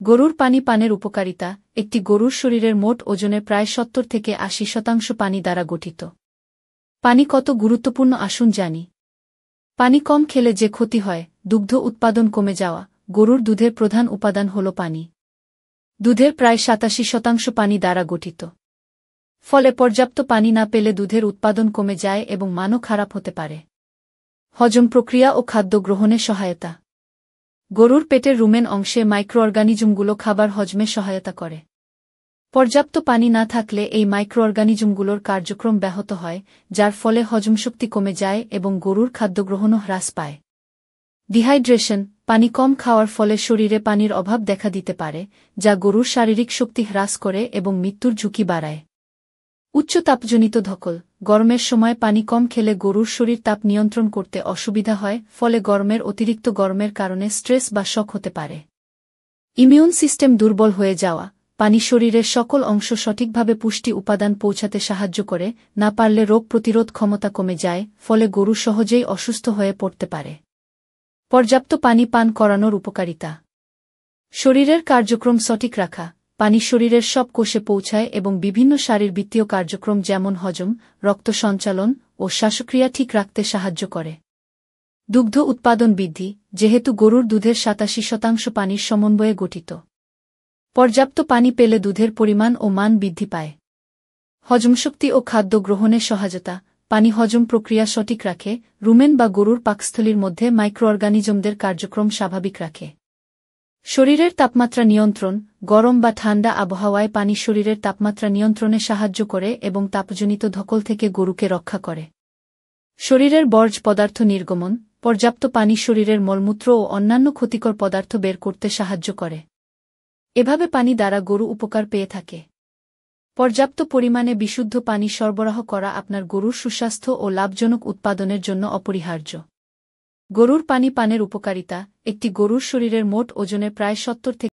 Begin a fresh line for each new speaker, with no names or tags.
গরুর পানি পানের উপকারিতা। একটি গরুর শরীরের মোট ওজনের প্রায় ৭০ থেকে ৮০% পানি দ্বারা গঠিত। পানি কত গুরুত্বপূর্ণ আসুন জানি। পানি কম খেলে যে ক্ষতি হয়, দুগ্ধ উৎপাদন কমে যাওয়া। গরুর দুধের প্রধান উপাদান হল পানি। দুধের প্রায় ৮৭% পানি দ্বারা গঠিত। ফলে পর্যাপ্ত পানি না পেলে দুধের উৎপাদন কমে যায় এবং মানও খারাপ হতে পারে। হজম প্রক্রিয়া ও খাদ্য গ্রহণে সহায়তা। গরুর পেটের রুমেন অংশে মাইক্রোঅর্গানিজমগুলো খাবার হজমে সহায়তা করে। পর্যাপ্ত পানি না থাকলে এই মাইক্রোঅর্গানিজমগুলোর কার্যক্রম ব্যাহত হয়, যার ফলে হজমশক্তি কমে যায় এবং গরুর খাদ্যগ্রহণও হ্রাস পায়। ডিহাইড্রেশন। পানি কম খাওয়ার ফলে শরীরে পানির অভাব দেখা দিতে পারে, যা গরুর শারীরিক শক্তি হ্রাস করে এবং মৃত্যুর ঝুঁকি বাড়ায়। উচ্চ তাপজনিত ধকল। গরমের সময় পানি কম খেলে গরুর শরীর তাপ নিয়ন্ত্রণ করতে অসুবিধা হয়, ফলে অতিরিক্ত গরমের কারণে স্ট্রেস বা শক হতে পারে। ইমিউন সিস্টেম দুর্বল হয়ে যাওয়া। পানি শরীরের সকল অংশ সঠিকভাবে পুষ্টি উপাদান পৌঁছাতে সাহায্য করে, না পারলে রোগ প্রতিরোধ ক্ষমতা কমে যায়, ফলে গরু সহজেই অসুস্থ হয়ে পড়তে পারে। পর্যাপ্ত পানি পান করানোর উপকারিতা। শরীরের কার্যক্রম সঠিক রাখা। পানি শরীরের সব কোষে পৌঁছায় এবং বিভিন্ন শারীরবৃত্তীয় কার্যক্রম যেমন হজম, রক্ত সঞ্চালন ও শ্বাসক্রিয়া ঠিক রাখতে সাহায্য করে। দুগ্ধ উৎপাদন বৃদ্ধি। যেহেতু গরুর দুধের ৮৭% পানির সমন্বয়ে গঠিত, পর্যাপ্ত পানি পেলে দুধের পরিমাণ ও মান বৃদ্ধি পায়। হজমশক্তি ও খাদ্য গ্রহণে সহায়তা। পানি হজম প্রক্রিয়া সঠিক রাখে, রুমেন বা গরুর পাকস্থলীর মধ্যে মাইক্রোঅর্গানিজমদের কার্যক্রম স্বাভাবিক রাখে। শরীরের তাপমাত্রা নিয়ন্ত্রণ। গরম বা ঠান্ডা আবহাওয়ায় পানি শরীরের তাপমাত্রা নিয়ন্ত্রণে সাহায্য করে এবং তাপজনিত ধকল থেকে গরুকে রক্ষা করে। শরীরের বর্জ্য পদার্থ নির্গমন। পর্যাপ্ত পানি শরীরের মলমূত্র ও অন্যান্য ক্ষতিকর পদার্থ বের করতে সাহায্য করে। এভাবে পানি দ্বারা গরু উপকার পেয়ে থাকে। পর্যাপ্ত পরিমাণে বিশুদ্ধ পানি সরবরাহ করা আপনার গরুর সুস্বাস্থ্য ও লাভজনক উৎপাদনের জন্য অপরিহার্য। গরুর পানি পানের উপকারিতা। একটি গরুর শরীরের মোট ওজনের প্রায় ৭০ থেকে